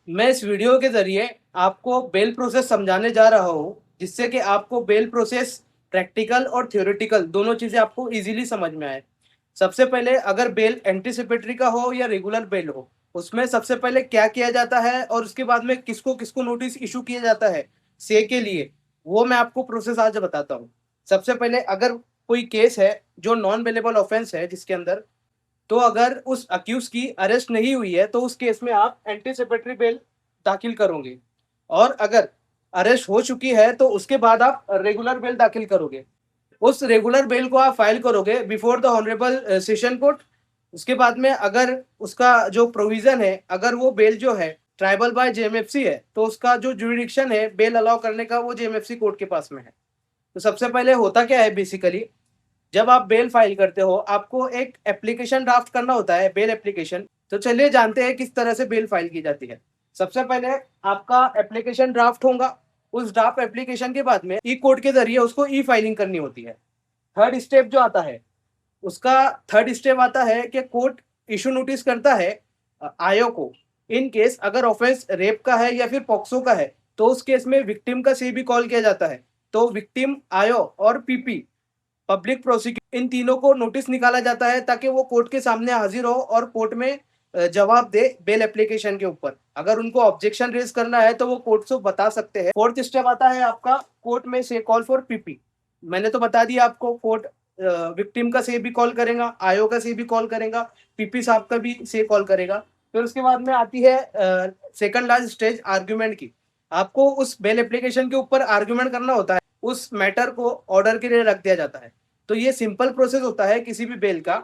मैं इस वीडियो के ज़रिए आपको बेल प्रोसेस समझाने जा रहा हूँ, जिससे कि आपको बेल प्रोसेस प्रैक्टिकल और थ्योरेटिकल दोनों चीज़ें आपको ईज़िली समझ में आए। सबसे पहले अगर बेल एंटीसिपेटरी का हो या रेगुलर बेल हो, उसमें सबसे पहले क्या किया जाता है और उसके बाद में किसको-किसको नोटिस इश्यू किया जाता है से के लिए, वो मैं आपको प्रोसेस आज बताता हूँ। सबसे पहले अगर कोई केस है जो नॉन बेलेबल ऑफेंस है जिसके अंदर, तो अगर उस अक्यूज़ की अरेस्ट नहीं हुई है, तो उस केस में आप एंटीसिपेटरी बेल दाखिल करोगे और अगर अरेस्ट हो चुकी है, तो उसके बाद आप रेगुलर बेल दाखिल करोगे। उस रेगुलर बेल को आप फाइल करोगे before the honourable session court. उसके बाद में अगर उसका जो प्रोविज़न है, अगर वो बेल जो है ट्राइबल बाय जेएमएफसी है, तो उसका जो जुरिडिक्शन है बेल अलाउ करने का वो जेएमएफसी कोर्ट के पास में है। तो सबसे पहले होता क्या है बेसिकली, जब आप बेल फाइल करते हो, आपको एक एप्लीकेशन ड्राफ्ट करना होता है, बेल एप्लीकेशन। तो चलिए जानते हैं किस तरह से बेल फाइल की जाती है। सबसे पहले आपका एप्लीकेशन ड्राफ्ट होगा, उस ड्राफ्ट एप्लीकेशन के बाद में ई कोर्ट के ज़रिए उसको ई फाइलिंग करनी होती है। थर्ड स्टेप जो आता है, उसका थर्ड स्टेप आता है कि कोर्ट इश्यू नोटिस करता है आईओ को। इन केस अगर ऑफेंस रेप का है या फिर पॉक्सो का है, तो उस केस में विक्टिम का सी भी कॉल किया जाता है। तो विक्टिम, आईओ और पीपी, पब्लिक प्रोसिक्यूटर, इन तीनों को नोटिस निकाला जाता है ताकि वो कोर्ट के सामने हाजिर हो और कोर्ट में जवाब दे बेल एप्लीकेशन के ऊपर। अगर उनको ऑब्जेक्शन रेज करना है तो वो कोर्ट से बता सकते हैं। फोर्थ स्टेप आता है आपका कोर्ट में से कॉल फॉर पीपी। मैंने तो बता दिया आपको, कोर्ट विक्टिम का से भी कॉल करेगा, आयो का से भी कॉल करेगा, पीपी साहब का भी से कॉल करेगा। फिर उसके बाद में आती है सेकंड लास्ट स्टेज आर्ग्यूमेंट की। आपको उस बेल एप्लीकेशन के ऊपर आर्ग्यूमेंट करना होता है, उस मैटर को ऑर्डर के लिए रख दिया जाता है। तो ये सिंपल प्रोसेस होता है किसी भी बेल का।